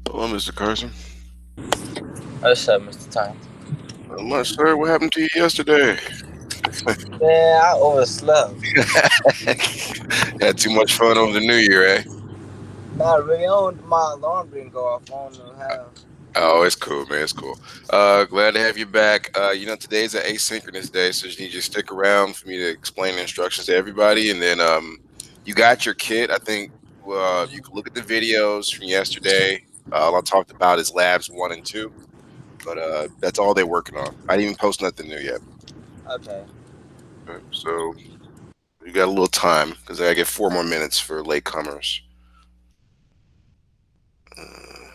Hello, Mr. Carson. What's up, Mr. Tom? Not much, sir. What happened to you yesterday? Man, I overslept. Had too much fun over the New Year, eh? Not really. My alarm didn't go off. I don't know how. Oh, it's cool, man. It's cool. Glad to have you back. Today's an asynchronous day, so you need to stick around for me to explain the instructions to everybody. And then you got your kit. I think you can look at the videos from yesterday. All I talked about is labs 1 and 2, but that's all they're working on. I didn't even post nothing new yet. Okay. So you got a little time because I get 4 more minutes for latecomers. Uh,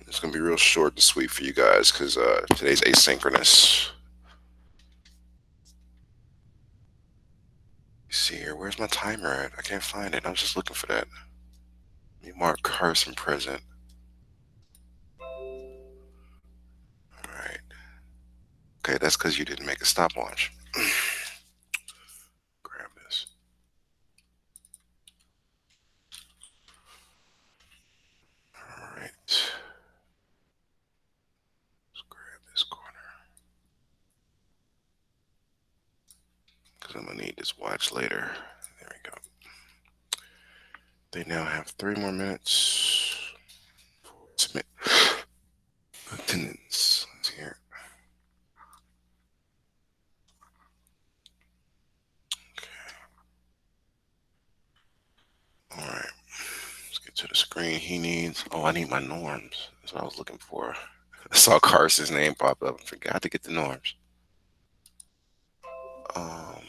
it's gonna be real short and sweet for you guys because today's asynchronous. See here, where's my timer at? I can't find it. I was just looking for that. Let me mark Carson present. All right. Okay, that's because you didn't make a stopwatch. Grab this. All right. Let's grab this corner because I'm gonna need this watch later. There we go. They now have 3 more minutes. Submit attendance. Let's hear. All right. Let's get to the screen he needs. Oh, I need my norms. That's what I was looking for. I saw Carson's name pop up and forgot to get the norms. Um,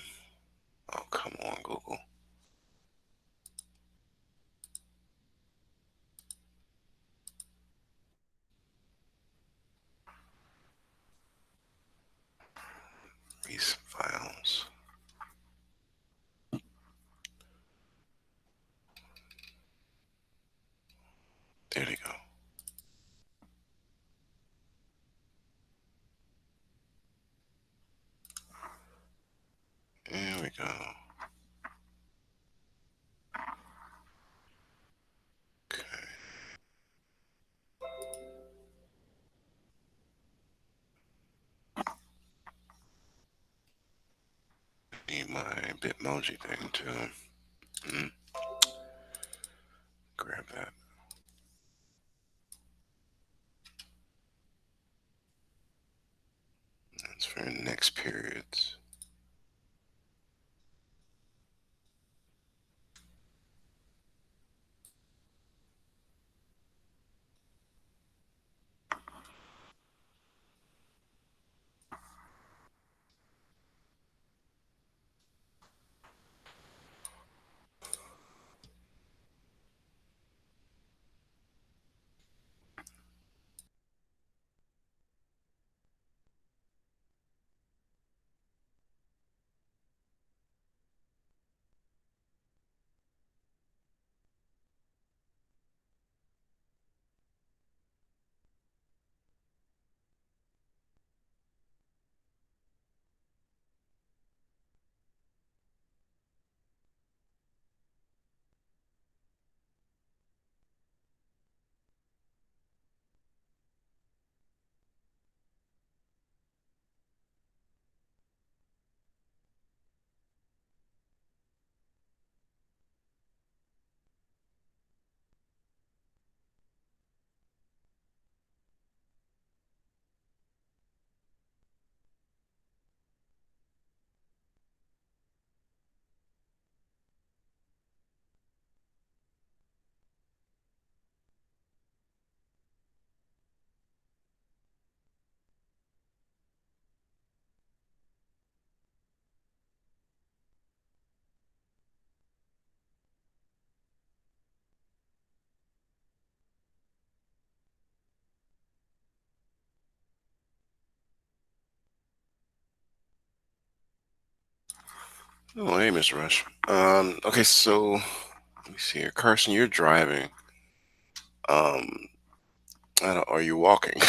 oh, come on, Google. Recent files. There they go. There we go. Okay. Need my Bitmoji thing too. Mm, grab that. That's for next periods. Oh, hey, Mr. Rush. Okay, so let me see here. Carson, you're driving. Um, I don't, are you walking?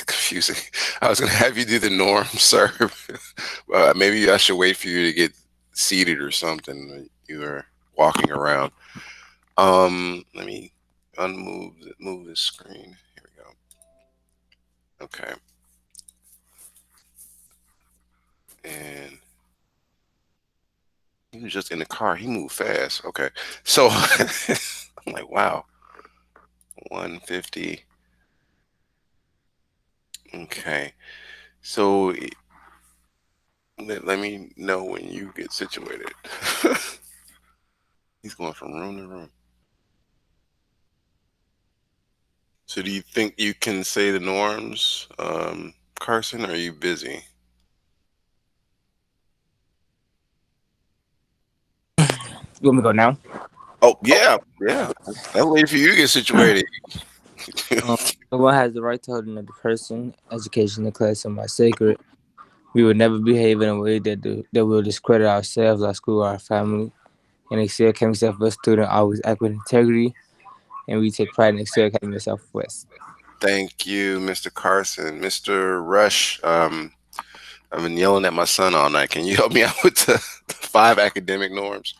Confusing. I was gonna have you do the norm, sir. Maybe I should wait for you to get seated or something. You were walking around. Let me move this screen. Here we go. Okay, and he was just in the car. He moved fast. Okay, so I'm like, wow, 150. Okay, so let me know when you get situated. He's going from room to room. So do you think you can say the norms, Carson? Or are you busy? You want me to go now? Oh yeah, yeah. I'll wait for you to get situated. Um, no one has the right to hold another person. Education and classroom are sacred. We will never behave in a way that will discredit ourselves, our school, our family. And Excel Academy Southwest student always act with integrity, and we take pride in Excel Academy Southwest. Thank you, Mr. Carson. Mr. Rush, I've been yelling at my son all night. Can you help me out with the five academic norms?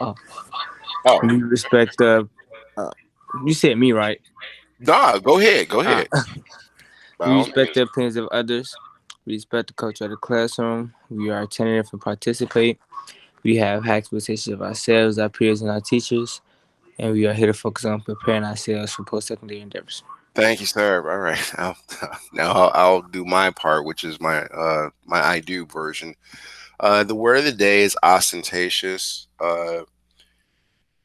Oh, Oh, we respect the. Uh, you said me right. nah, go ahead. Go Uh, ahead. By we all respect means. the opinions of others. We respect the culture of the classroom. We are attentive and participate. We have high expectations of ourselves, our peers, and our teachers. And we are here to focus on preparing ourselves for post-secondary endeavors. Thank you, sir. All right. Now I'll do my part, which is my I do version. The word of the day is ostentatious.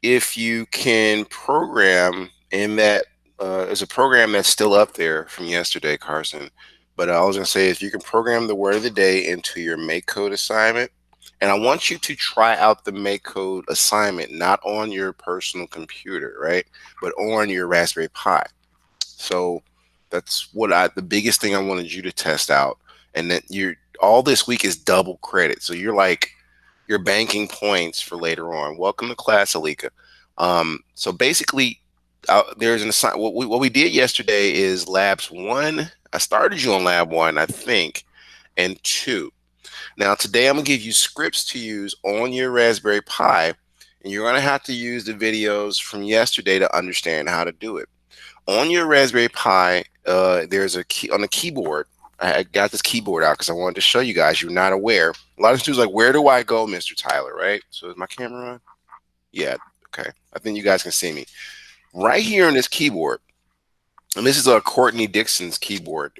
If you can program in that, there's a program that's still up there from yesterday, Carson. But I was gonna say, if you can program the word of the day into your Make Code assignment, and I want you to try out the Make Code assignment not on your personal computer, right, but on your Raspberry Pi. So that's the biggest thing I wanted you to test out, and that you're all this week is double credit. So you're banking points for later on. Welcome to class, Alika. So basically, there's an assignment. What we did yesterday is labs one. I started you on lab one, I think, and two. Now today I'm gonna give you scripts to use on your Raspberry Pi, and you're gonna have to use the videos from yesterday to understand how to do it. On your Raspberry Pi, there's a key on the keyboard. I got this keyboard out because I wanted to show you guys. You're not aware. A lot of students are like, where do I go, Mr. Tyler? Right? So is my camera on? Yeah. Okay. I think you guys can see me right here on this keyboard. And this is a Courtney Dixon's keyboard.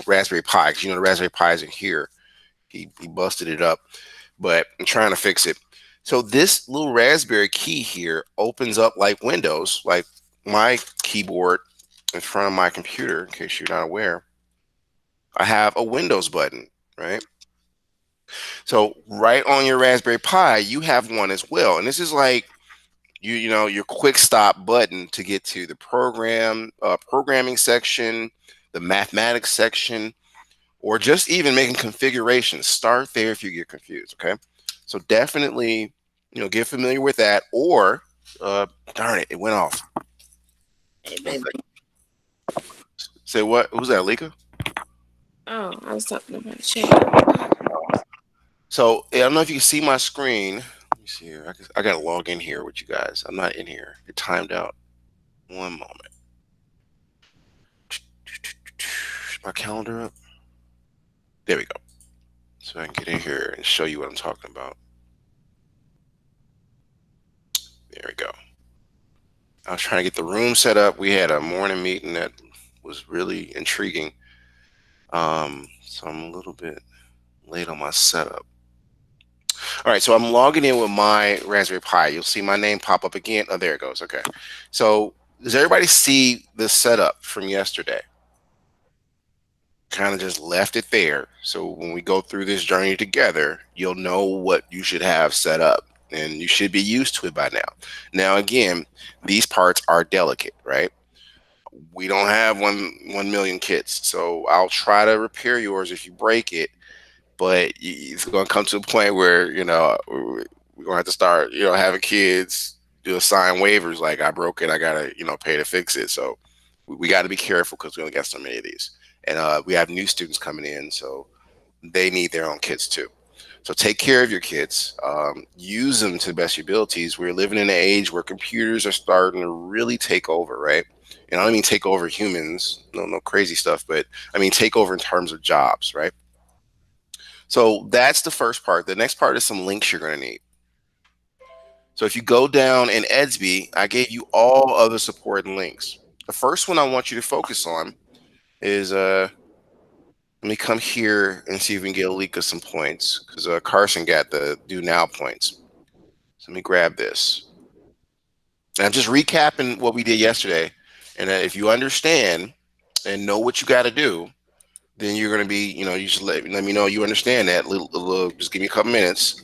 Raspberry Pi. Because you know the Raspberry Pi isn't here. He busted it up, but I'm trying to fix it. So this little Raspberry key here opens up like Windows, like my keyboard in front of my computer. In case you're not aware, I have a Windows button, right? So right on your Raspberry Pi, you have one as well, and this is like you know your quick stop button to get to the programming section, the mathematics section, or just even making configurations. Start there if you get confused. Okay, so definitely get familiar with that. Or darn it, it went off. Hey, baby. Say what? Who's that, Lika? Oh, I was talking about the chat. So I don't know if you can see my screen. Let me see here. I gotta log in here with you guys. I'm not in here. You're timed out. One moment. Is my calendar up? There we go. So I can get in here and show you what I'm talking about. There we go. I was trying to get the room set up. We had a morning meeting that was really intriguing. So I'm a little bit late on my setup. All right, so I'm logging in with my Raspberry Pi. You'll see my name pop up again. Oh, there it goes. Okay. So does everybody see the setup from yesterday? Kind of just left it there. So when we go through this journey together, you'll know what you should have set up, and you should be used to it by now. Now, again, these parts are delicate, right? We don't have 1 million kits, so I'll try to repair yours if you break it. But it's going to come to a point where we're going to have to start having kids do sign waivers like I broke it, I gotta pay to fix it. So we got to be careful because we only got so many of these, and we have new students coming in. So they need their own kids too. So take care of your kids. Use them to the best of your abilities. We're living in an age where computers are starting to really take over, right? And I don't mean take over humans, no crazy stuff, but I mean take over in terms of jobs, right? So that's the first part. The next part is some links you're going to need. So if you go down in Edsby, I gave you all other support and links. The first one I want you to focus on is let me come here and see if we can get a leak of some points because Carson got the do now points. So let me grab this. And I'm just recapping what we did yesterday. And if you understand and know what you got to do, then you're going to be, you just let me know you understand that. Just give me a couple minutes.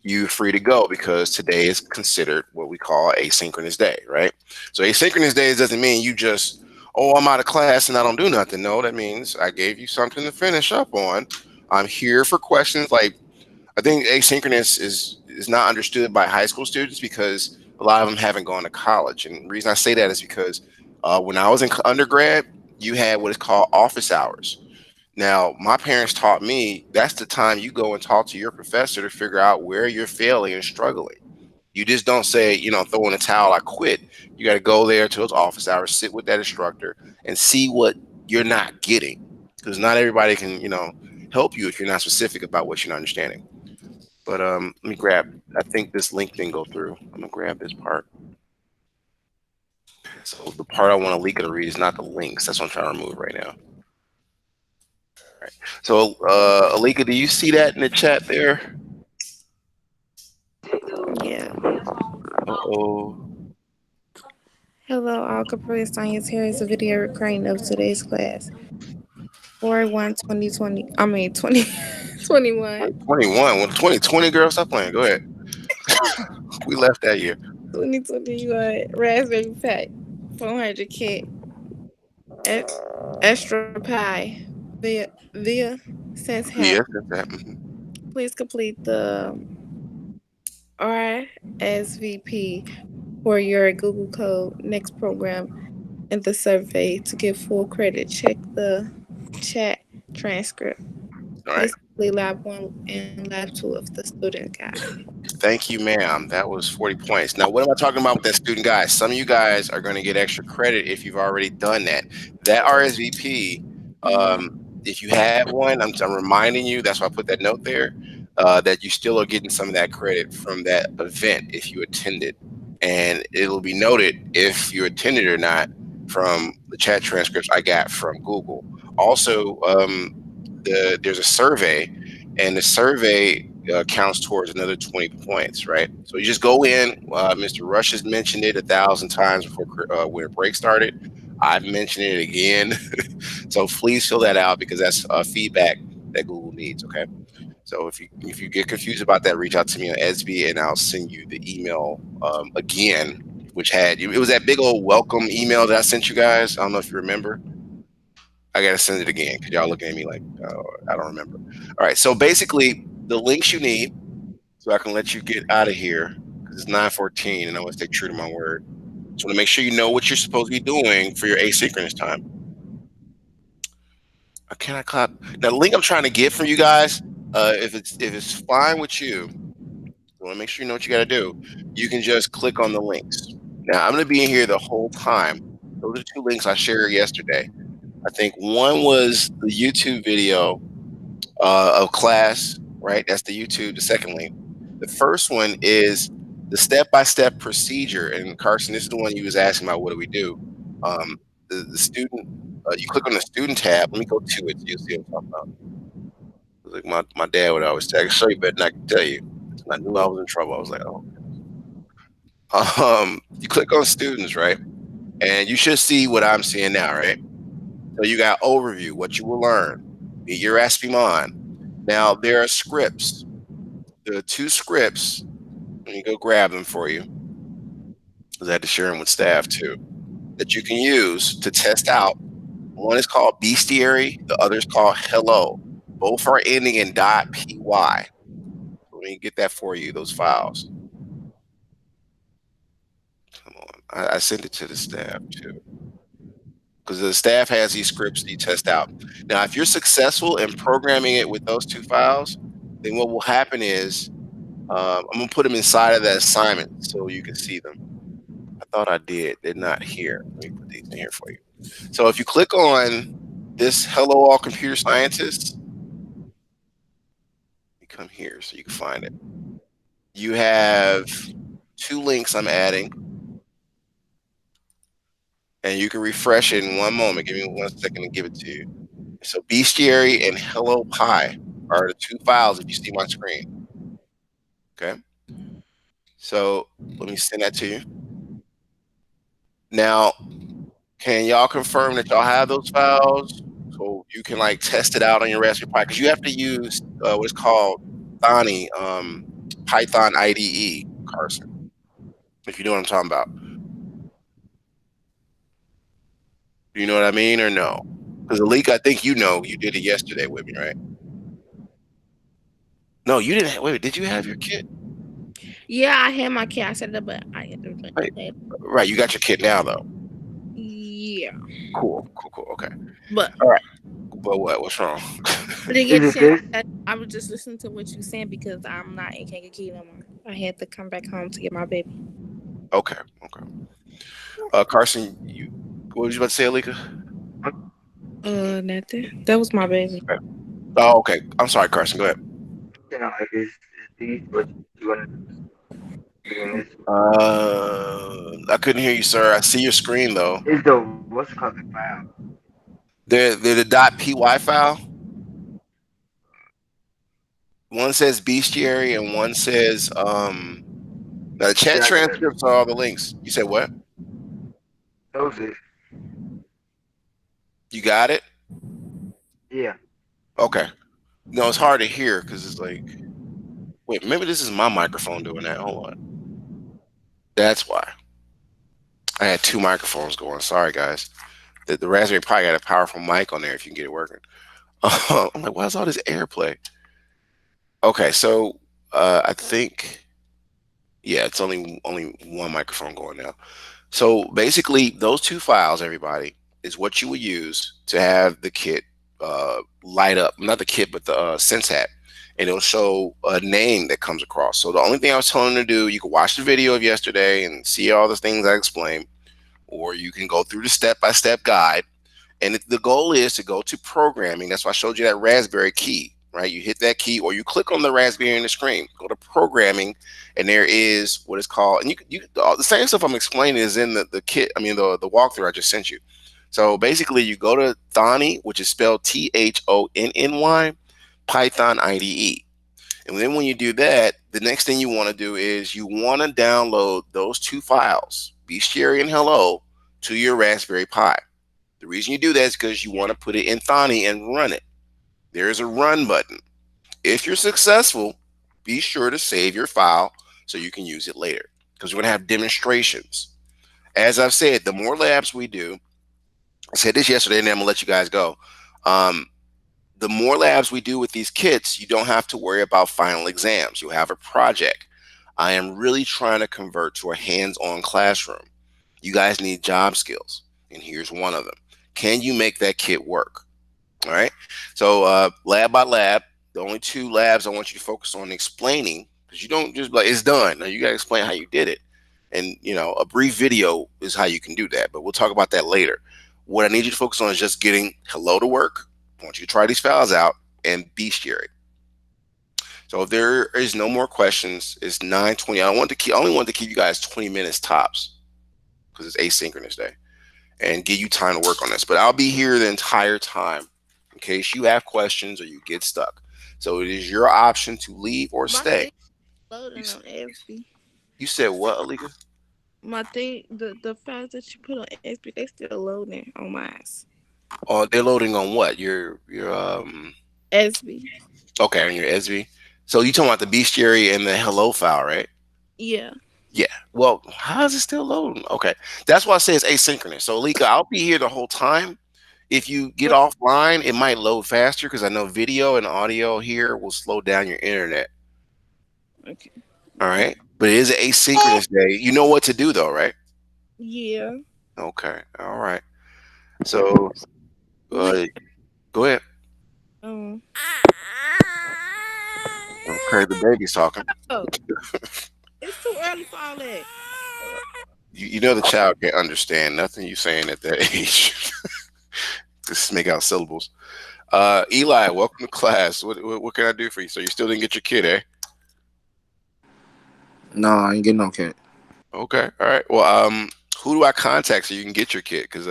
You're free to go because today is considered what we call asynchronous day, right? So asynchronous days doesn't mean you just, oh, I'm out of class and I don't do nothing. No, that means I gave you something to finish up on. I'm here for questions. Like I think asynchronous is not understood by high school students because a lot of them haven't gone to college. And the reason I say that is because when I was in undergrad, you had what is called office hours. Now, my parents taught me that's the time you go and talk to your professor to figure out where you're failing and struggling. You just don't say, throw in a towel, I quit. You got to go there to those office hours, sit with that instructor, and see what you're not getting. Because not everybody can, help you if you're not specific about what you're not understanding. But let me grab. I think this link didn't go through. I'm gonna grab this part. So the part I want to leak or to read is not the links. That's what I'm trying to remove right now. Right. So, Alika, do you see that in the chat there? Yeah. Uh-oh. Hello, all Capri Science. Here is a video recording of today's class. 4/1, 2020. I mean, 2021. 21. Well, 2020, girl, stop playing. Go ahead. We left that year. 2021 Raspberry Pi 400 kit extra Pi via Sense Help. Yes, that's that. Mhm. Please complete the RSVP for your Google Code next program in the survey to get full credit. Check the chat transcript. All right. Please complete Lab 1 and Lab 2 of the student guide. Thank you, ma'am. That was 40 points. Now, what am I talking about with that student guys? Some of you guys are going to get extra credit if you've already done that. That RSVP, Mm-hmm. if you have one, I'm reminding you, that's why I put that note there, that you still are getting some of that credit from that event if you attended. And it'll be noted if you attended or not from the chat transcripts I got from Google. Also, there's a survey, and the survey counts towards another 20 points, right? So you just go in. Mr. Rush has mentioned it 1,000 times before when break started. I've mentioned it again. So please fill that out because that's feedback that Google needs. Okay. So if you get confused about that, reach out to me on SB and I'll send you the email again, which had it was that big old welcome email that I sent you guys. I don't know if you remember. I gotta send it again because y'all looking at me like I don't remember. All right. So basically, the links you need so I can let you get out of here because it's 9:14 and I want to stay true to my word. So to make sure you know what you're supposed to be doing for your asynchronous time. Can I clap? Now the link I'm trying to get from you guys, if it's fine with you, I want to make sure you know what you got to do. You can just click on the links. Now I'm going to be in here the whole time. Those are two links I shared yesterday. I think one was the YouTube video of class, right? That's the YouTube, the second link. The first one is the step-by-step procedure. And Carson, this is the one you was asking about. What do we do? The student, you click on the student tab. Let me go to it so you'll see what I'm talking about. Like my dad would always say, I can show you better than I can tell you. And I knew I was in trouble. I was like, oh. You click on students, right? And you should see what I'm seeing now, right? So you got overview, what you will learn, meet your Aspimon. Now there are scripts. There are two scripts. Let me go grab them for you because I had to share them with staff too. That you can use to test out. One is called Bestiary. The other is called Hello. Both are ending in .py. Let me get that for you. Those files. Come on, I sent it to the staff too. because the staff has these scripts that you test out. Now, if you're successful in programming it with those two files, then what will happen is I'm gonna put them inside of that assignment so you can see them. I thought I did not here. Let me put these in here for you. So if you click on this "Hello All Computer Scientists," you come here so you can find it. You have two links I'm adding, and you can refresh it in one moment. Give me 1 second to give it to you. So Bestiary and Hello Pi are the two files if you see my screen. Okay. So let me send that to you. Now, can y'all confirm that y'all have those files so you can like test it out on your Raspberry Pi? Because you have to use what's called Thani, Python IDE, Carson. If you know what I'm talking about. Do you know what I mean or no? Because Alika, I think you know you did it yesterday with me, right? No, you didn't. Wait, did you have your kit? Yeah, I had my kid. I set it up, but I had to Right, play. right. You got your kit now, though. Yeah, Cool, cool, cool. Okay. but All right. But what? What's wrong? I didn't get Is a it chance. this? I was just listening to what you saying because I'm not in Kankakee no more. I had to come back home to get my baby. Okay, okay. Carson, what was you about to say, Alika? Nothing. That was my baby. Okay. Oh, okay. I'm sorry, Carson. Go ahead. You know, like is these what you want to doing this? I couldn't hear you, sir. I see your screen though. Is the what's called the file? They're the .py file. One says bestiary and one says now the chat Yeah, I got it. transcripts are all the links. You said what? Those is You got it? yeah. Okay. No, it's hard to hear because it's like, wait, maybe this is my microphone doing that. Hold on. That's why. I had two microphones going. Sorry, guys. The Raspberry Pi got a powerful mic on there if you can get it working. I'm like, why is all this airplay? Okay, so I think yeah, it's only one microphone going now. So basically, those two files, everybody, is what you would use to have the kit light up. Not the kit, but the Sense hat, and it'll show a name that comes across. So the only thing I was telling them to do, you can watch the video of yesterday and see all the things I explained, or you can go through the step-by-step guide. And the goal is to go to programming. That's why I showed you that Raspberry key, right? You hit that key or you click on the Raspberry in the screen, go to programming, and there is what is called, and you all the same stuff I'm explaining is in the kit, I mean, the walkthrough I just sent you. So basically, you go to Thonny, which is spelled Thonny, Python IDE. And then when you do that, the next thing you want to do is you want to download those two files, Bestiary and Hello, to your Raspberry Pi. The reason you do that is because you want to put it in Thonny and run it. There is a run button. If you're successful, be sure to save your file so you can use it later because we're going to have demonstrations. As I've said, the more labs we do, I said this yesterday and then I'm going to let you guys go. Um, the more labs we do with these kits, you don't have to worry about final exams. You'll have a project. I am really trying to convert to a hands-on classroom. You guys need job skills, and here's one of them. Can you make that kit work? All right. So lab by lab, the only two labs I want you to focus on explaining, because you don't just like it's done. Now you got to explain how you did it. And a brief video is how you can do that, but we'll talk about that later. What I need you to focus on is just getting Hello to work. I want you to try these files out and bestiary. So if there is no more questions, it's 9:20. I only want to keep you guys 20 minutes tops because it's asynchronous day and give you time to work on this. But I'll be here the entire time in case you have questions or you get stuck. So it is your option to leave or My stay. thing You, loading on XP. you said what, Alika? My thing, the files that you put on XP, they still loading on mine. Oh, they're loading on what? Your SB. okay, on your SB. So you talking about the bestiary and the hello file, right? Yeah. Yeah. Well, how is it still loading? Okay. That's why I say it's asynchronous. So Alika, I'll be here the whole time. If you get But offline, it might load faster because I know video and audio here will slow down your internet. okay. All right. But it is an asynchronous day. You know what to do though, right? Yeah. Okay. All right. So Wait. go ahead. Um. Okay, the baby's talking. Oh, it's too early for all that. You know the child can't understand nothing you saying at that age. Just make out syllables. Eli, welcome to class. What can I do for you? So you still didn't get your kid, eh? No, I ain't getting no cat. Okay, all right. Well, who do I contact so you can get your kid? Because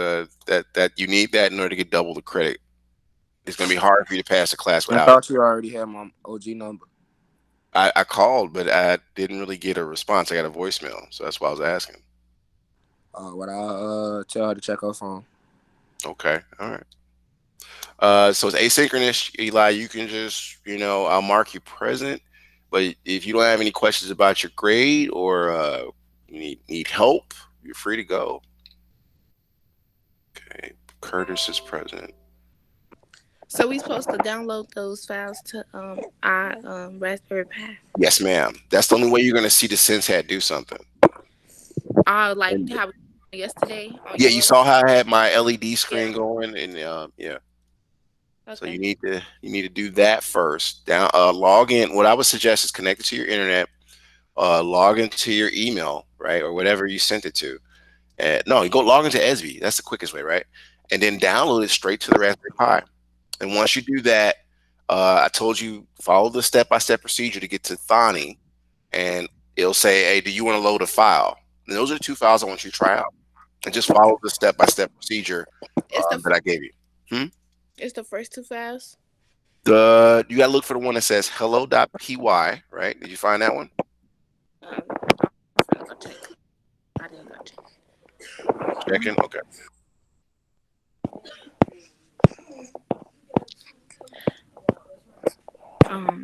that you need that in order to get double the credit. It's gonna be hard for you to pass the class I without it. thought you already had my OG number. I called, but I didn't really get a response. I got a voicemail, so that's why I was asking. What I tell her to check her phone. Okay, all right. So it's asynchronous, Eli. You can just, I'll mark you present. But if you don't have any questions about your grade or you need help, you're free to go. Okay, Curtis is present. So we supposed to download those files to our Raspberry Pi. Yes, ma'am. That's the only way you're gonna see the Sense hat do something. Like And how we did yesterday on yeah, you saw yours. how I had my LED Yeah. screen going, and yeah. So you Okay. need to do that first. Down, log in. What I would suggest is connect it to your internet. Log into your email, right, or whatever you sent it to. No, you go log into ESB. That's the quickest way, right? And then download it straight to the Raspberry Pi. And once you do that, I told you follow the step-by-step procedure to get to Thani, and it'll say, "Hey, do you want to load a file?" And those are the two files I want you to try out, and just follow the step-by-step procedure It's the that I gave you. Hmm? it's the first two files. You gotta look for the one that says hello.py, right? Did you find that one? I'm finna go check. I didn't go check. Checking. Okay.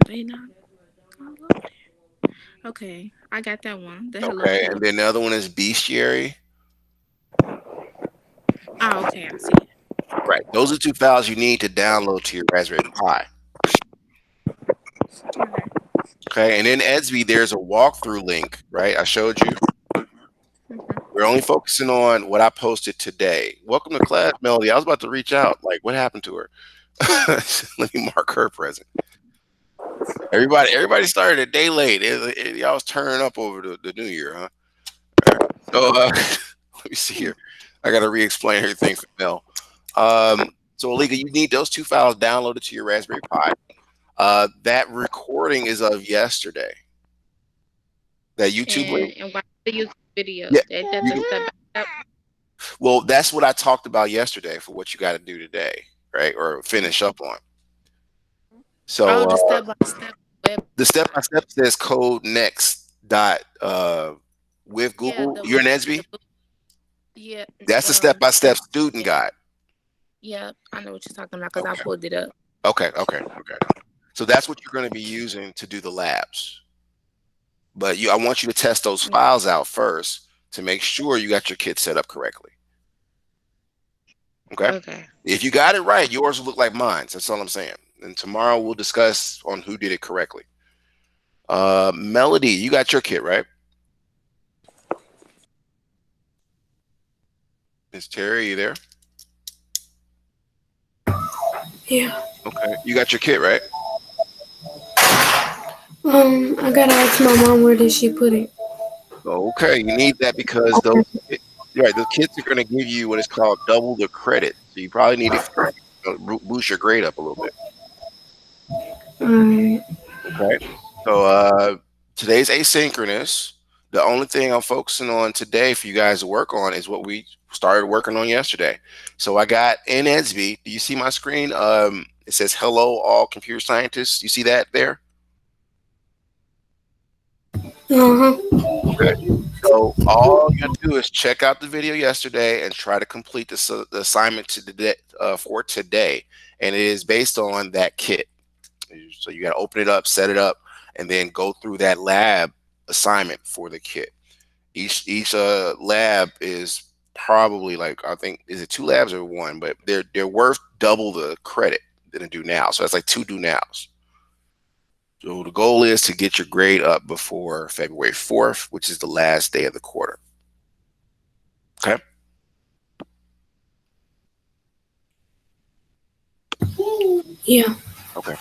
They not all over there. Okay, I got that one. The Hello Okay. PY. And then the other one is bestiary. Oh, okay, I see it. Right. Those are two files you need to download to your Raspberry Pi. Okay. Okay. And in Edsby, there's a walkthrough link, right? I showed you. Mhm. We're only focusing on what I posted today. Welcome to class, Melody. I was about to reach out. Like, what happened to her? Let me mark her present. Everybody started a day late. Y'all was turning up over the new year, huh? All right. So let me see here. I got to re-explain everything for Mel. So, Aliga, you need those two files downloaded to your Raspberry Pi. That recording is of yesterday. That YouTube link. And watch the YouTube Yeah. videos. That's a You, step by step. well, that's what I talked about yesterday for what you got to do today, right? Or finish up on. So Oh, the step by step web. the step by step says code next dot with Yeah, Google. You're an the SB. yeah That's the step by step student yeah, guide. yeah. I know what you're talking about because I Okay. pulled it up. Okay. So that's what you're going to be using to do the labs. But I want you to test those files out first to make sure you got your kit set up correctly. Okay. Okay. If you got it right, yours will look like mine. That's all I'm saying. And tomorrow we'll discuss on who did it correctly. Melody, you got your kit right? Miss Terry, you there? Yeah. Okay. You got your kit right? I gotta ask my mom where did she put it. Okay. You need that because right, those kits are going to give you what is called double the credit. So you probably need it to boost your grade up a little bit. Alright. Okay. So today's asynchronous. The only thing I'm focusing on today for you guys to work on is what we started working on yesterday. So I got in Edsby. Do you see my screen? It says hello all computer scientists. You see that there? Uh-huh. Okay. So all you have to do is check out the video yesterday and try to complete the assignment for today. And it is based on that kit. So you got to open it up, set it up, and then go through that lab assignment for the kit. Each lab is probably like, I think, is it two labs or one? But they're worth double the credit than a do now. So that's like two do nows. So the goal is to get your grade up before February 4th, which is the last day of the quarter. Okay. Yeah. Okay.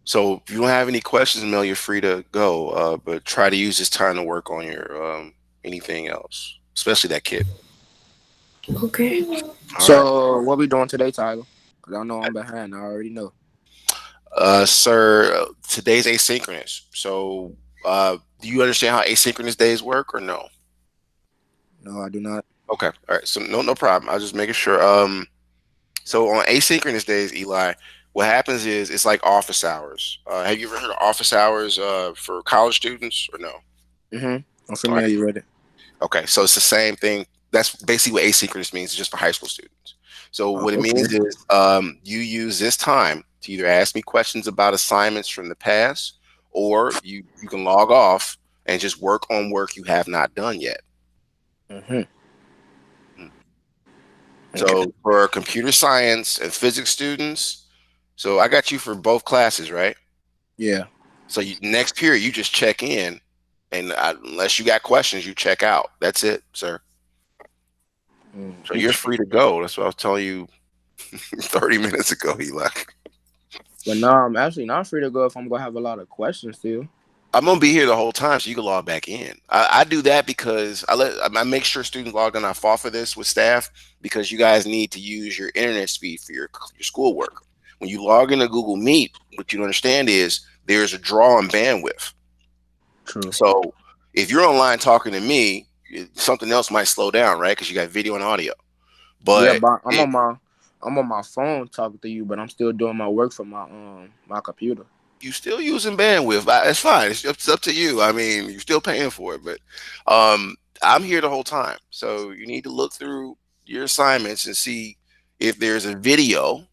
So if you don't have any questions, Mel, you're free to go. But try to use this time to work on your anything else, especially that kit. Okay. All right. So what we doing today, Tyler? Cause I know I'm behind. I already know. Sir, today's asynchronous. So, do you understand how asynchronous days work or no? No, I do not. Okay. All right. So no problem. I was just making sure. So on asynchronous days, Eli, what happens is it's like office hours. Have you ever heard of office hours for college students or no? I'm All right. familiar with it. Okay. So it's the same thing. That's basically what asynchronous means. It's just for high school students. So Oh, what it okay. means is you use this time to either ask me questions about assignments from the past, or you can log off and just work on work you have not done yet. Mhm. Mm. Okay. So for computer science and physics students, so I got you for both classes, right? Yeah. So next period, you just check in, and unless you got questions, you check out. That's it, sir. So you're Okay. free to go. That's what I was telling you 30 minutes ago, Eli. But no, I'm actually not free to go if I'm gonna have a lot of questions still. I'm gonna be here the whole time, so you can log back in. I do that because I make sure students log in. I fought for this with staff because you guys need to use your internet speed for your schoolwork. When you log into Google Meet, what you don't understand is there's a draw on bandwidth. True. So if you're online talking to me, something else might slow down, right? Because you got video and audio. Yeah, But but it, I'm on my phone talking to you, but I'm still doing my work from my computer. you still using bandwidth. It's fine. It's up to you. I mean, you're still paying for it, but I'm here the whole time. So you need to look through your assignments and see if there's a video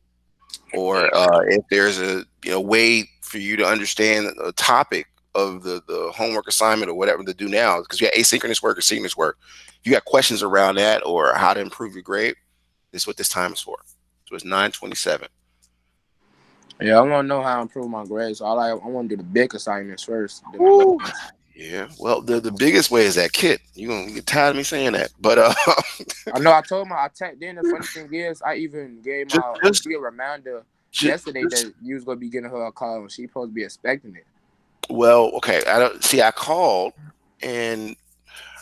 or if there's a way for you to understand a topic of the homework assignment or whatever to do now. Because you got asynchronous work or synchronous work. If you got questions around that or how to improve your grade, this is what this time is for. So it's 9:27. Yeah, I want to know how to improve my grades. So I want to do the big assignments first, then the little Woo. ones. Yeah, well, the biggest way is that kit. You gonna get tired of me saying that, but I know I told my I tapped in. The funny thing is, I even gave just my just OG a reminder just, yesterday just that you was gonna be getting her a call and she supposed to be expecting it. well, okay. I don't see. I called and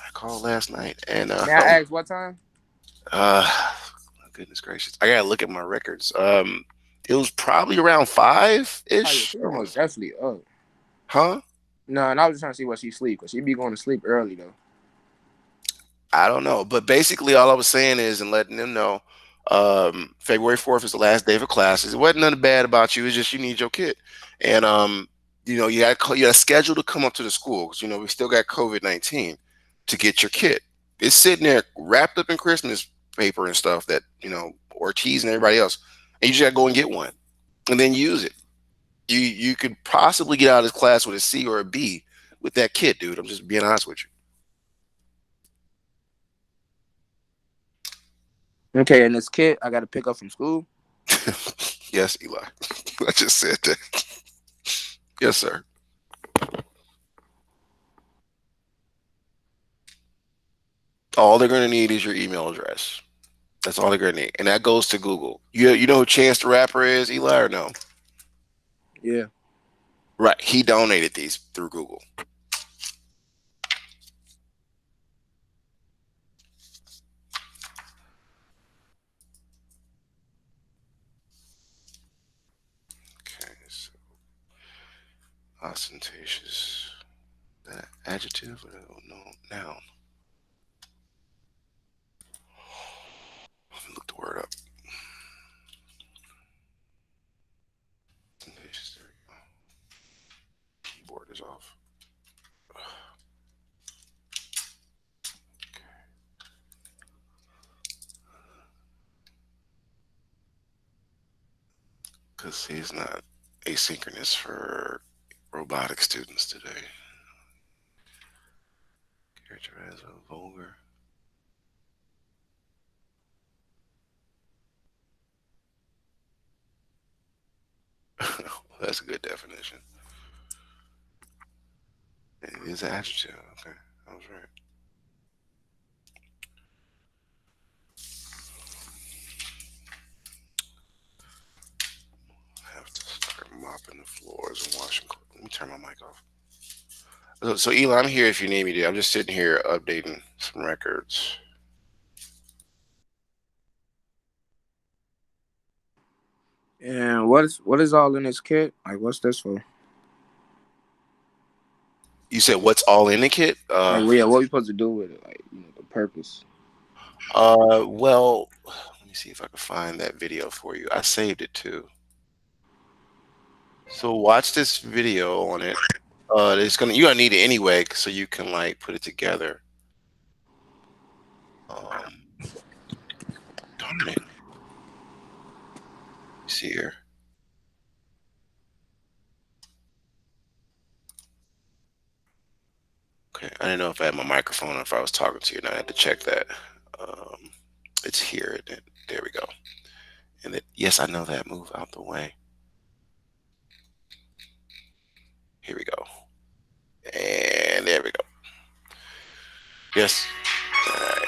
I called last night, and May I ask what time? uh, goodness gracious, I gotta look at my records. It was probably around five Oh yeah, ish. she was most definitely up. Huh? No, and I was just trying to see what she sleep, cause she be going to sleep early though. I don't know, but basically all I was saying is and letting them know February 4th is the last day for classes. It wasn't nothing bad about you. It's just you need your kid. And you got to schedule to come up to the school because we still got COVID-19 to get your kit. It's sitting there wrapped up in Christmas paper and stuff that Ortiz and everybody else, and you just got to go and get one and then use it. You could possibly get out of this class with a C or a B with that kit, dude. I'm just being honest with Okay, and this kid I got to pick up from school. you. Yes, Eli. I just said that. Yes, sir. All they're gonna need is your email address. That's all they're gonna need, and that goes to Google. You know who Chance the Rapper is, Eli, or no? Yeah. Right. He donated these through Google. Okay. So ostentatious. That adjective? No, noun. Let me look the word up. Ostentatious. There we go. Keyboard is off. Because he's not asynchronous for robotic students today. Characterized as vulgar. That's a good definition. It is an adjective. Okay, I was right. Have mopping the floors and washing clothes. Let me turn my mic off. So Eli, I'm here if you need me to. I'm just sitting here updating some records. And what is all in this kit? Like, what's this for? You said what's all in the kit? Like, yeah, what we supposed to do with it? Like, the purpose. Well, let me see if I can find that video for you. I saved it too. So watch this video on it. You're gonna need it anyway, so you can like put it together. Um, darn it. Let me see here. Okay, I didn't know if I had my microphone or if I was talking to you, and I had to check that. Um, it's here. There we go. And yes, I know that. Move out the way. Here we go. And there we go. Yes. All right.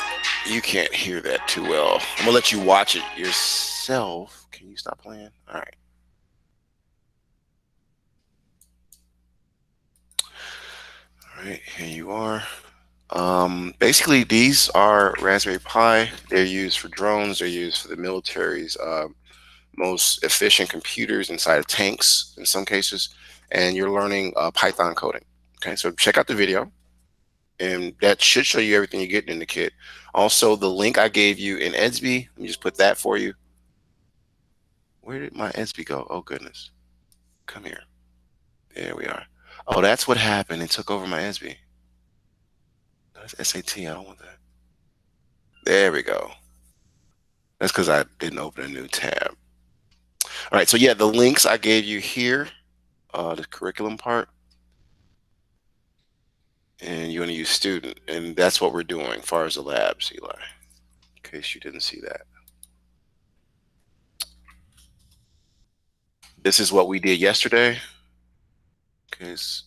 You can't hear that too well. I'm gonna let you watch it yourself. Can you stop playing? All right. All right. Here you are. Basically, these are Raspberry Pi. They're used for drones. They're used for the military's most efficient computers inside of tanks in some cases. And you're learning Python coding. Okay, so check out the video, and that should show you everything you're getting in the kit. Also, the link I gave you in Edsby, let me just put that for you. Where did my Edsby go? Oh, goodness. Come here. There we are. Oh, that's what happened. It took over my Edsby. That's SAT. I don't want that. There we go. That's because I didn't open a new tab. All right, so yeah, the links I gave you here, the curriculum part, and you want to use student, and that's what we're doing as far as the labs, Eli, in case you didn't see that. This is what we did yesterday, because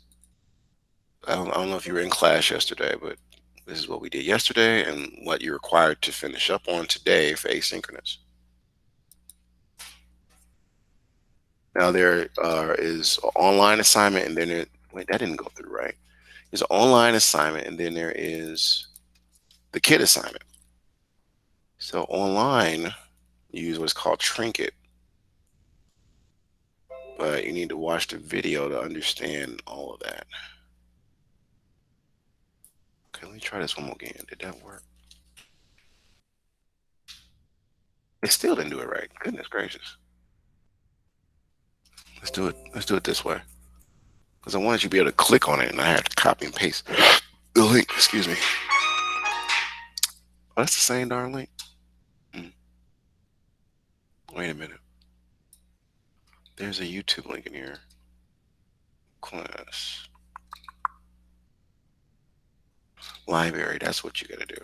I don't know if you were in class yesterday, but this is what we did yesterday and what you're required to finish up on today for asynchronous. Now there is an online assignment, and then wait, that didn't go through right. There's an online assignment, and then there is the kit assignment. So online, you use what's called Trinket, but you need to watch the video to understand all of that. Okay, let me try this one more again. Did that work? It still didn't do it right. Goodness gracious. Let's do it. Let's do it this way. Because I wanted you to be able to click on it, and I had to copy and paste the link. Excuse me. Oh, that's the same darn link. Wait a minute. There's a YouTube link in here. Class. Library. That's what you got to do.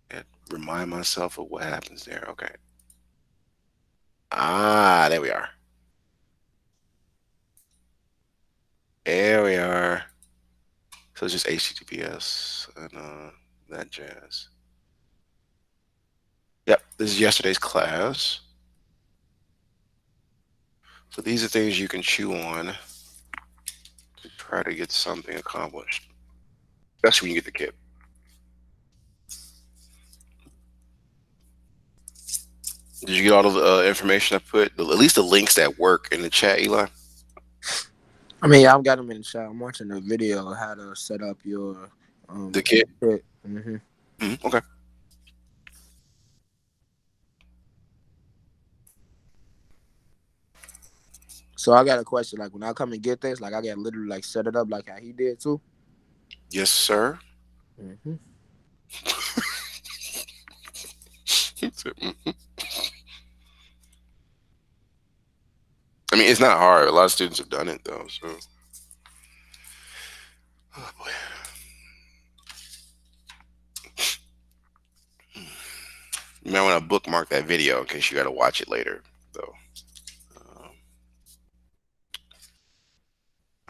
And remind myself of what happens there. Okay. Ah, there we are. There we are. So it's just HTTPS and that jazz. Yep, this is yesterday's class. So these are things you can chew on to try to get something accomplished. Especially when you get the kit. Did you get all of the information I put? At least the links that work in the chat, Eli? I mean, I've got them in the chat. I'm watching the video of how to set up your The kit? kit. Okay. So I got a question. Like, when I come and get this, like, I got literally like set it up like how he did too. Yes, sir. Mm-hmm. I mean, it's not hard. A lot of students have done it, though. So, oh boy. You might want to bookmark that video in case you got to watch it later, though.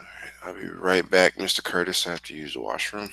All right, I'll be right back, Mr. Curtis. I have to use the washroom.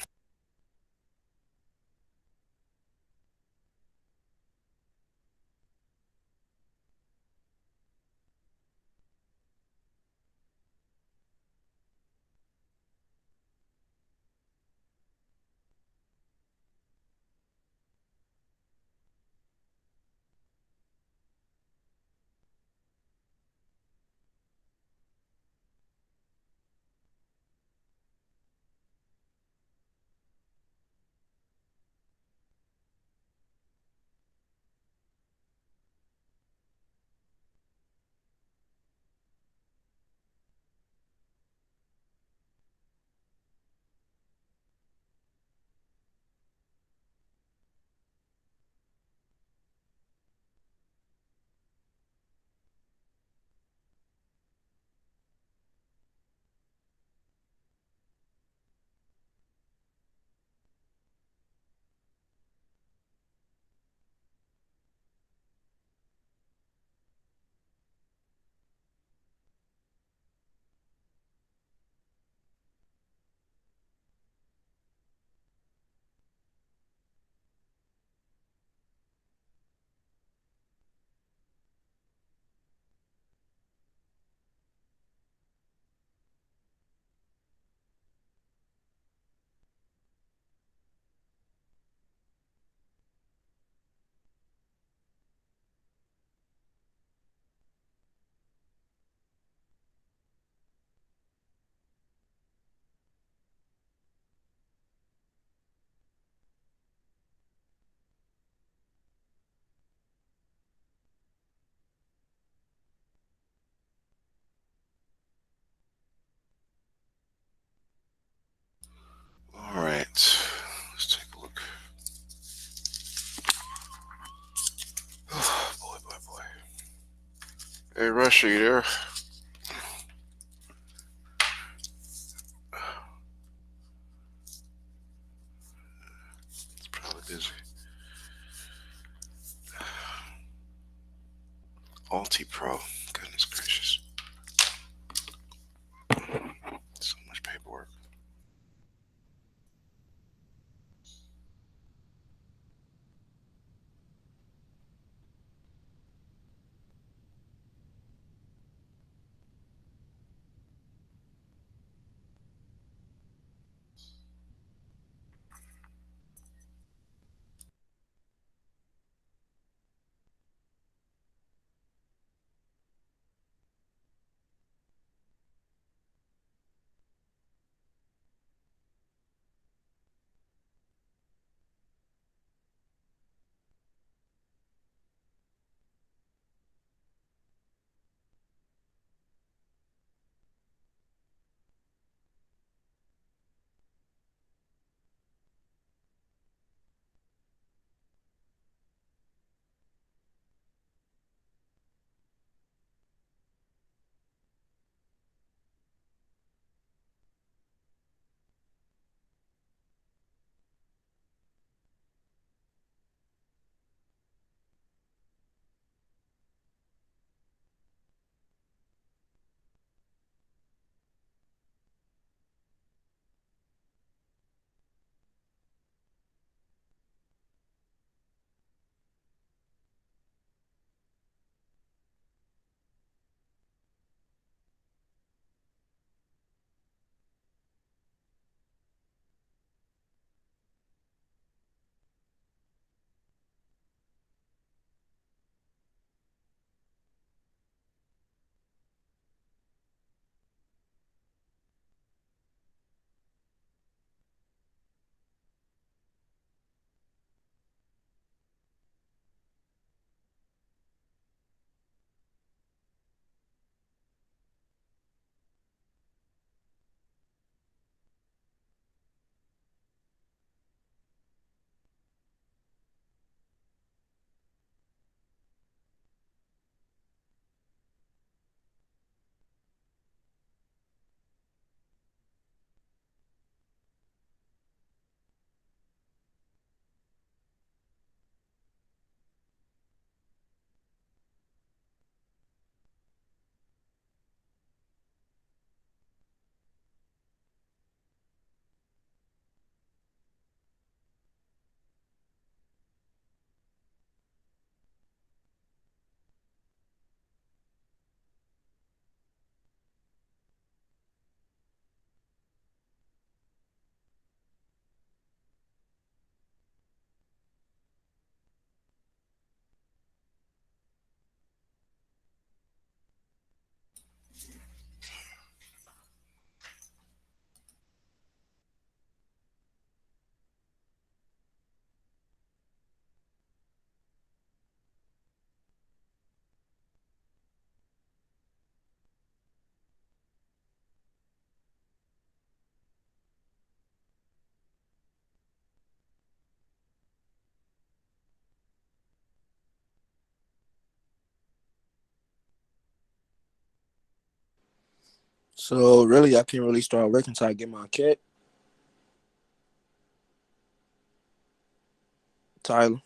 Russia, you there? It's probably busy. Alti Pro. Goodness gracious. So much paperwork. So really, I can't really start working until I get my kit. Tyler.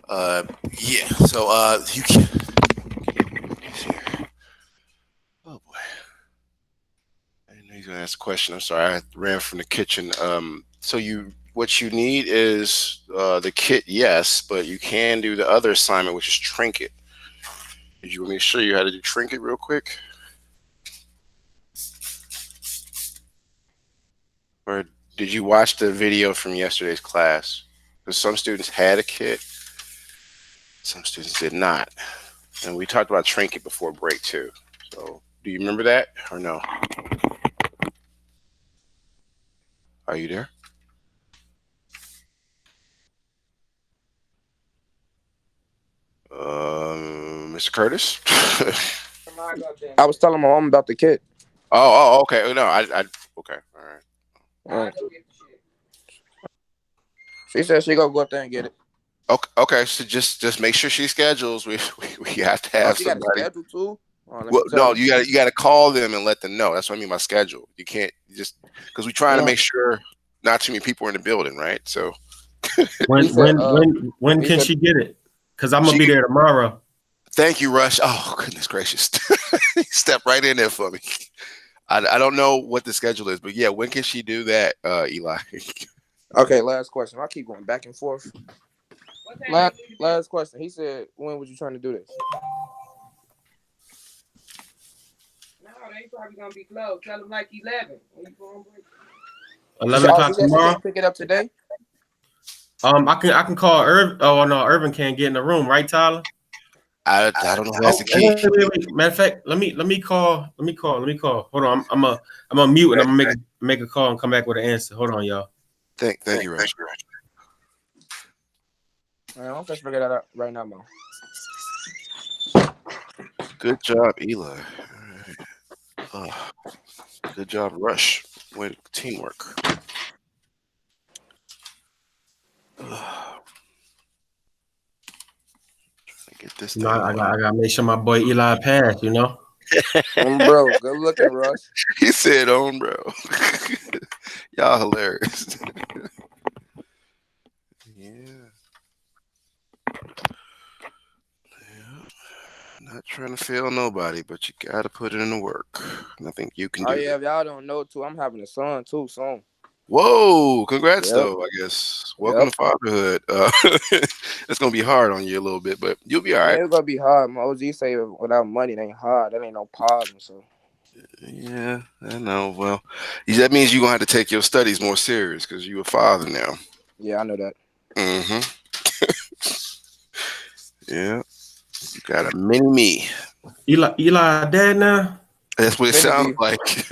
Uh, yeah. So you can. Oh boy. I didn't know he's gonna ask a question. I'm sorry. I ran from the kitchen. So what you need is the kit, yes, but you can do the other assignment, which is trinket. Did you want me to show you how to do trinket real quick, or did you watch the video from yesterday's class? Because some students had a kit, some students did not, and we talked about trinket before break too. So do you remember that or no? Are you there, Mr. Curtis? I was telling my mom about the kit. Oh, okay. No, okay, all right. Uh, she said she gonna go up there and get it. Okay. So just make sure she schedules. We have to Oh, have she got a somebody. schedule too. Oh, let me Well, tell no, her. you got to call them and let them know. That's what I mean by schedule. You can't just because we're trying to Yeah. make sure not too many people are in the building, right? So He When said. when when when He can said. she get it? Because I'm gonna she. be there tomorrow. Thank you, Rush. Oh goodness gracious, step right in there for me. I don't know what the schedule is, but yeah, when can she do that, Eli? Okay, last question. I keep going back and forth. Last question. He said, "When was you trying to do this?" No, they probably gonna be closed. Tell them like 11. When you go on break. 11 She o'clock said she tomorrow. can't pick it up today. I can call Irv. Oh no, Irvin can't get in the room, right, Tyler? I don't know who has Oh, the key. wait. Matter of fact, let me call. Hold on, I'm a mute and I'm gonna make a call and come back with an answer. Hold on, y'all. Thank you, Rush. Man, I'm gonna figure that out right now, man. Good job, Eli. All right. Good job, Rush. With teamwork. Get this You know, thing I going. got I gotta make sure my boy Eli pass. You know. Bro, good looking, Rush. He said, "On, bro." Y'all hilarious. Yeah. Yeah. Not trying to fail nobody, but you gotta put it in the work. And I think you can Oh do yeah, that. if y'all don't know too, I'm having a son too soon. Whoa! Congrats, Yep, though. I guess. Welcome yep. to fatherhood. It's gonna be hard on you a little bit, but you'll be all right. Yeah, it's gonna be hard. My OG say without money, it ain't hard. That ain't no problem. So Yeah, I know. Well, that means you're gonna have to take your studies more serious because you're a father now. yeah, I know that. Mm-hmm. Yeah, you got a mini me. Eli dead now. That's what it Finna sounds be. like.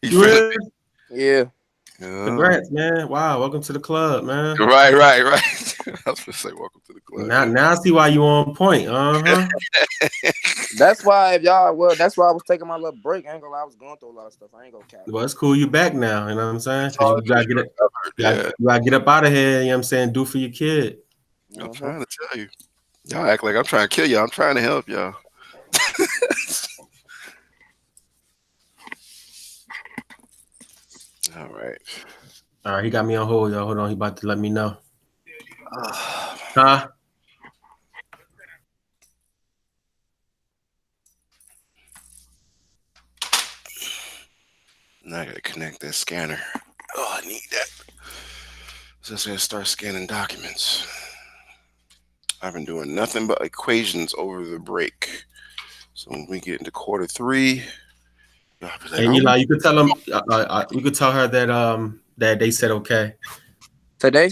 You You finna is? Yeah. be. Congrats, man. Wow, welcome to the club, man. Right. I was gonna say, welcome to the club. Now I see why you on point. Uh-huh. Yeah. That's why if y'all that's why I was taking my little break. I ain't gonna lie, I was going through a lot of stuff. I ain't gonna cap. Well, it's cool. You back now. You know what I'm saying? It's Because all you good. gotta get it. You recovered. Yeah, You gotta get up out of here. You know what I'm saying? Do for your kid. I'm Mm-hmm. trying to tell you. Y'all act like I'm trying to kill y'all. I'm trying to help y'all. All right. All right, he got me on hold, y'all. Hold on, he about to let me know. Huh? Now I gotta connect that scanner. Oh, I need that. So it's gonna start scanning documents. I've been doing nothing but equations over the break. So when we get into quarter three, y'all be like, Hey, "Oh, Eli, you could tell him. You could tell her that they said okay. Today?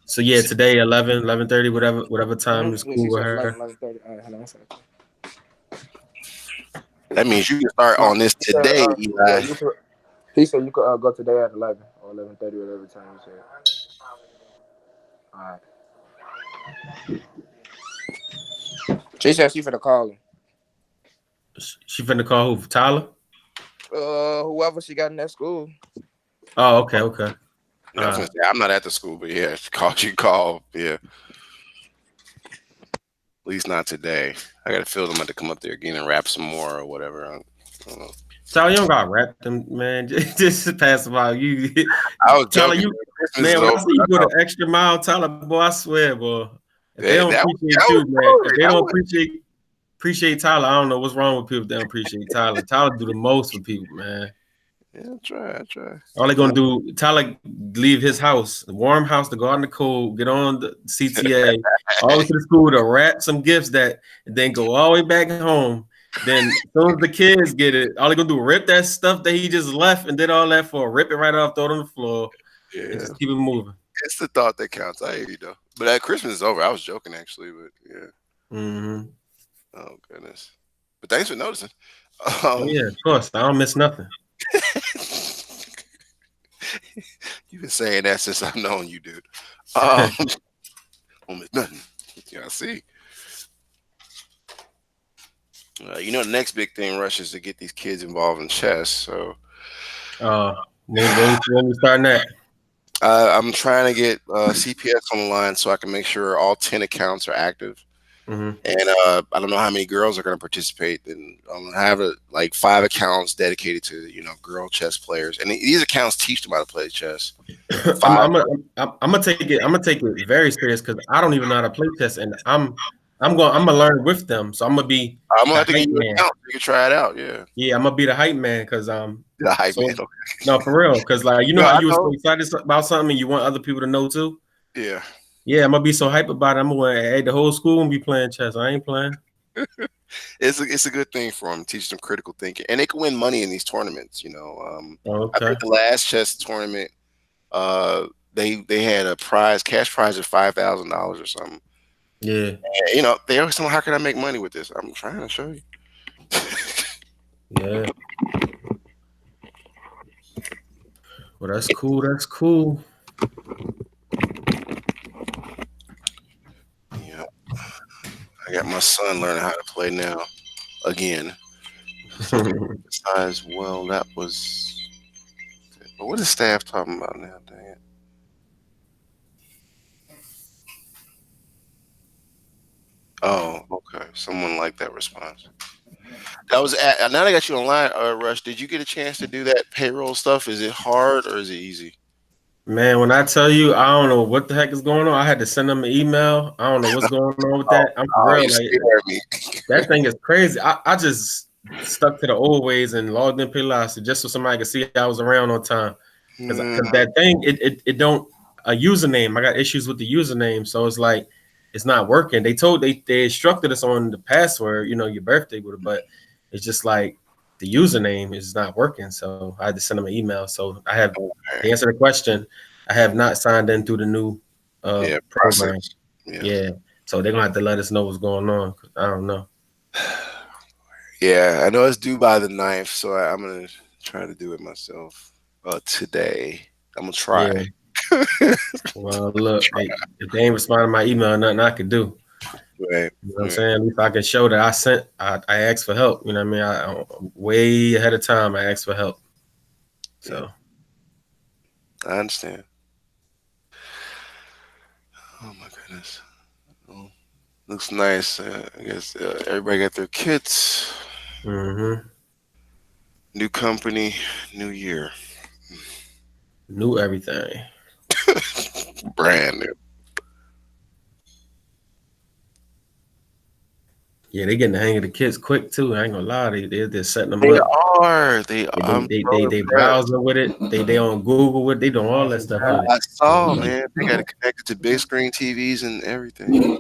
So yeah, today 11:30, whatever time is Mm-hmm. Yeah, cool she with said her. 11:30. All right, hold on a second. that means you can start No, on this he said, today, yeah, Eli." you could. He said you could go today at 11 or 11:30, whatever time you said. All right. She said she finna call him. She finna call who? Tyler? Whoever she got in that school. Oh, okay. Yeah, I was gonna say I'm not at the school, but yeah, if you call, you call. Yeah, at least not today. I gotta feel them about to come up there again and rap some more or whatever. I don't know. Tyler, you don't got rap them, man. Just pass by you. I was Tyler, joking. Christmas man, is when I over. see you go the extra mile, Tyler, boy, I swear, boy. If they don't appreciate That was you, man, if good. they That don't was appreciate Tyler, I don't know what's wrong with people if they don't appreciate Tyler. Tyler do the most for people, man. yeah. I try. All they gonna do, Tyler leave his house, the warm house, to go out in the cold, get on the CTA, all the way to the school to wrap some gifts and then go all the way back home. Then as soon as the kids get it, all they gonna do rip that stuff that he just left and did all that for, rip it right off, throw it on the floor, and Yeah, just keep it moving. it's the thought that counts. I hear you though. But that Christmas is over. I was joking actually, but yeah. Mm-hmm. Oh goodness. But thanks for noticing. Oh Um, yeah, of course. I don't miss nothing. you've been saying that since I've known you, dude. Um, almost nothing. Yeah, I see. The next big thing, Rush, is to get these kids involved in chess. So, uh, When we starting that? I'm trying to get CPS on the line so I can make sure all 10 accounts are active. Mm-hmm. And I don't know how many girls are going to participate. And I'm gonna have like 5 accounts dedicated to girl chess players. And these accounts teach them how to play chess. I'm, 5. I'm, I'm gonna take it. I'm gonna take it very serious because I don't even know how to play chess, and I'm gonna learn with them. So I'm gonna be I'm gonna the have to hype get you an man. account so you can try it out. Yeah, Yeah, I'm gonna be the hype man because the hype man. So no, for real, because like you know No, how I you were so know. excited about something and you want other people to know too. Yeah, Yeah, I'm gonna be so hype about it. I'm gonna hey the whole school gonna be playing chess. I ain't playing. it's a good thing for them. Teach them critical thinking, and they can win money in these tournaments. I Okay. think the last chess tournament, uh, they had a cash prize of $5,000 or something. Yeah. And, they always tell me, how can I make money with this? I'm trying to show you. Yeah. Well, that's cool. That's cool. Yeah, I got my son learning how to play now again. Besides, well, that was. But what is staff talking about now? Dang it. Oh, okay. Someone liked that response. That was now that I got you online, Rush. Did you get a chance to do that payroll stuff? Is it hard or is it easy? Man, when I tell you, I don't know what the heck is going on. I had to send them an email. I don't know what's going on with Oh, that. I'm for oh, real. you Like scared me. that thing is crazy. I just stuck to the old ways and logged in Paylocity just so somebody could see I was around on time. Because Mm, that thing, it don't a username. I got issues with the username, so it's like it's not working. They instructed us on the password, your birthday with it, but it's just like the username is not working. So I had to send them an email. So I have to okay. answer the question. I have not signed in through the new Yeah, program. process. Yeah. Yeah, so they're gonna have to let us know what's going on. I don't know. Yeah, I know it's due by the 9th, so I'm gonna try to do it myself today. I'm gonna Yeah. try. Well, look, if they ain't responding to my email, nothing I could do. Right. You know what I'm Right. saying? At least I can show that I asked for help. You know what I mean? Way ahead of time, I asked for help. Yeah, So, I understand. Oh my goodness. Well, looks nice. I guess everybody got their kits. mm-hmm. New company, new year. Knew everything. Brand new. Yeah, they getting the hang of the kids quick too. I ain't gonna lie, they're setting them They up. are. They are. I'm so They impressed. browsing with it. They on Google with it. They doing all that stuff with it. I saw, man. They got it connected to big screen TVs and everything.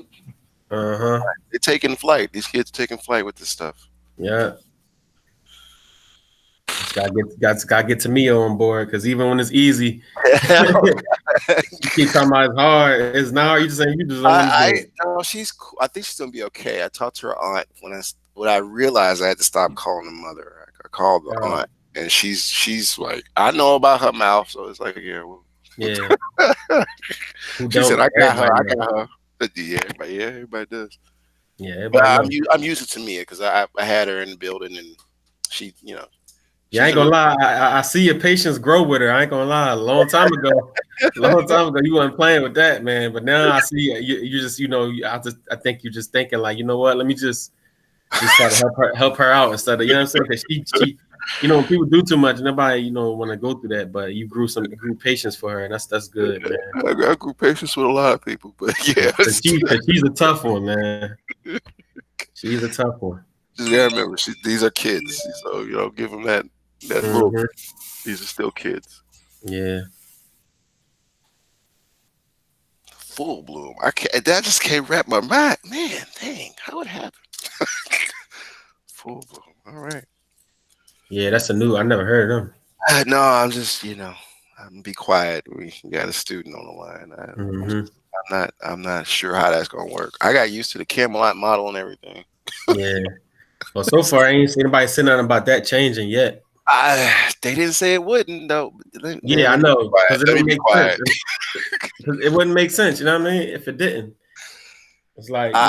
Uh-huh. They're taking flight. These kids taking flight with this stuff. Yeah. Just gotta get Tamio on board because even when it's easy, you keep talking about it's hard. It's not hard. You just don't want to do I it. no, she's cool. I think she's gonna be okay. I talked to her aunt when I realized I had to stop calling the mother. I called the Uh, aunt, and she's like, I know about her mouth, so it's like, yeah. Well. yeah. Who She said, don't? I got her. Everybody I know. got her. But yeah, everybody does. Yeah, But everybody know. I'm used to Mia because I had her in the building, and she Yeah, I she's ain't a gonna real. lie. I see your patience grow with her. I ain't gonna lie. Long time ago, you weren't playing with that, man. But now I see you just, I think you're just thinking like, you know what? Let me just try to help her out instead of, you know what I'm saying? Because she, when people do too much, nobody, want to go through that. But you grew patience for her, and that's good, man. I grew patience with a lot of people, but yeah, Cause she's a tough one, man. She's a tough one. just gotta remember, these are kids, so give them that rope. Mm-hmm. These are still kids. Yeah. Full bloom. I can't. That just can't wrap my mind. Man, dang, how it happened? Full bloom. All right. Yeah, that's a new. I never heard of them. No, I'm just I'm be quiet. We got a student on the line. Mm-hmm. I'm not sure how that's gonna work. I got used to the Camelot model and everything. Yeah. Well, so far I ain't seen anybody say nothing about that changing yet. They didn't say it wouldn't though. Let me Yeah, I be know, quiet. because it Let me don't be make sense. quiet. Because it wouldn't make sense. You know what I mean? If it didn't, it's like You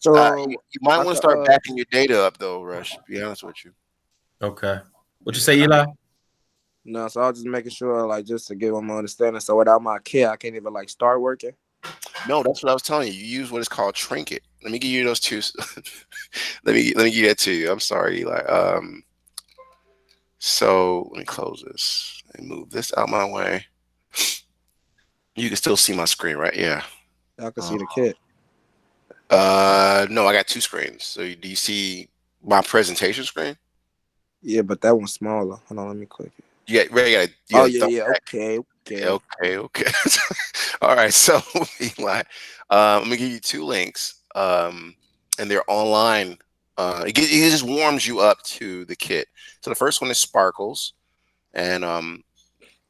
So might I want to could start backing your data up though, Rush. To be honest with you. Okay. What you Yeah, say, Eli? No, so I was just making sure, like, just to give them an understanding. So without my kit, I can't even like start working. No, that's what I was telling you. You use what is called trinket. Let me give you those two. let me give that to you. I'm sorry, Eli. So let me close this and move this out my way. You can still see my screen, right? Yeah. I can Uh, see the kit. no, I got two screens. So do you see my presentation screen? Yeah, but that one's smaller. Hold on, let me click it. You Oh got a yeah, thumb. yeah. Okay, okay. Okay. All right. So Eli, let me give you two links. And they're online. It just warms you up to the kit. So the first one is Sparkles, and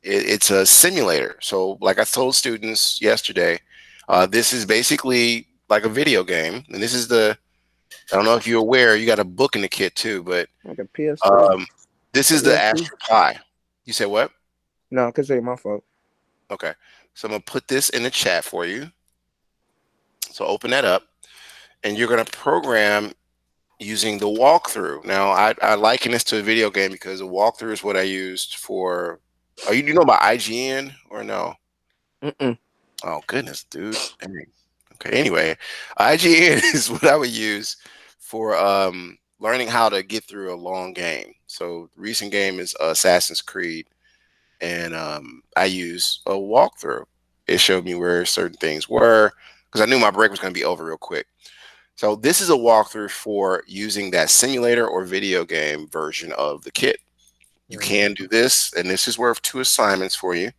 it's a simulator. So, like I told students yesterday, this is basically like a video game, and this is the. I don't know if you're aware, you got a book in the kit too, but Like a PS3, um, this is the PS2. Astro Pi. You said what? No, I can say my fault. Okay, so I'm gonna put this in the chat for you. So open that up, and you're gonna program using the walkthrough. Now, I liken this to a video game because the walkthrough is what I used for. Oh, you know about IGN or no? Mm-mm. Oh goodness, dude. Dang. Okay. Anyway, IGN is what I would use for learning how to get through a long game. So the recent game is Assassin's Creed, and I use a walkthrough. It showed me where certain things were because I knew my break was going to be over real quick. So this is a walkthrough for using that simulator or video game version of the kit. You Mm-hmm. can do this, and this is worth 2 assignments for you.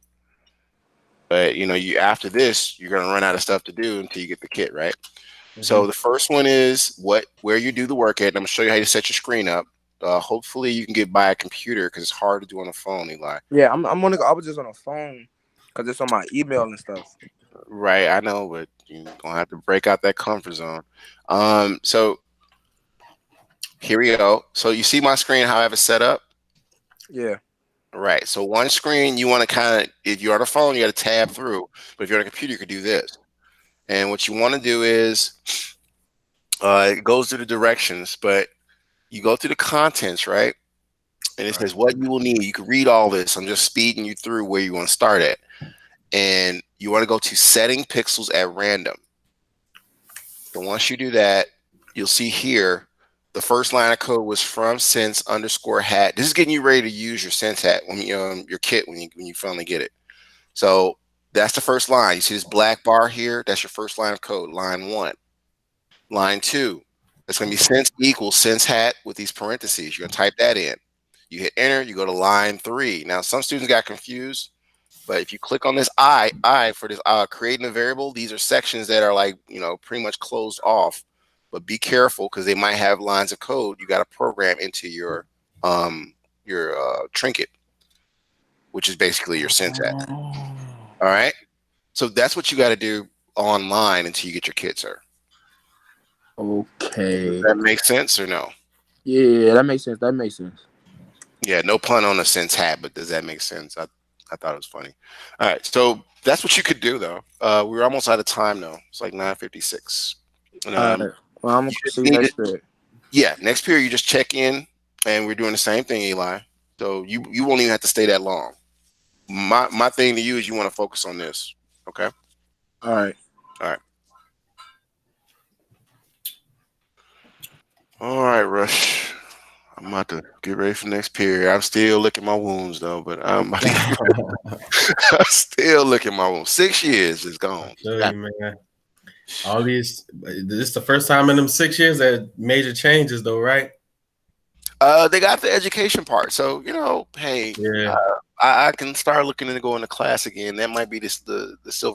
But you after this, you're gonna run out of stuff to do until you get the kit, right? Mm-hmm. So the first one is where you do the work at. And I'm gonna show you how to set your screen up. Hopefully you can get by a computer because it's hard to do on a phone, Eli. Yeah, I'm gonna go. I was just on a phone because it's on my email and stuff. Right, I know, but you're gonna have to break out that comfort zone. So here we go. So you see my screen, how I have it set up? Yeah. Right. So one screen you want to kind of, if you're on a phone, you got to tab through. But if you're on a computer, you could do this. And what you want to do is it goes through the directions, but you go through the contents, right? And it Right. says what you will need. You can read all this. I'm just speeding you through where you want to start at. And you want to go to setting pixels at random. So once you do that, you'll see here the first line of code was from sense underscore hat. This is getting you ready to use your sense hat when your kit when you finally get it. So that's the first line. You see this black bar here? That's your first line of code, line 1. Line 2, it's going to be sense equals sense hat with these parentheses. You're going to type that in. You hit enter, you go to line 3. Now, some students got confused, but if you click on this I for this creating a variable, these are sections that are like, pretty much closed off. But be careful because they might have lines of code you got to program into your trinket, which is basically your sense hat. All right. So that's what you got to do online until you get your kit, sir. Does Okay. that make sense or no? Yeah, that makes sense. That makes sense. Yeah, no pun on the sense hat, but does that make sense? I thought it was funny. All right, so that's what you could do though. We're almost out of time though. It's like 9:56. And All right. Well, I'm gonna you just see you need to, next period. yeah, next period you just check in, and we're doing the same thing, Eli. So you won't even have to stay that long. My thing to you is you want to focus on this. Okay. All right. All right. All right, Rush. I'm about to get ready for next period. I'm still licking my wounds though, but I'm about to I'm still licking my wounds. 6 years is I gone. feel you, man. All these, this is the first time in them 6 years that major changes, though, right? They got the education part, so hey, Yeah. I can start looking into going to class again. That might be the silver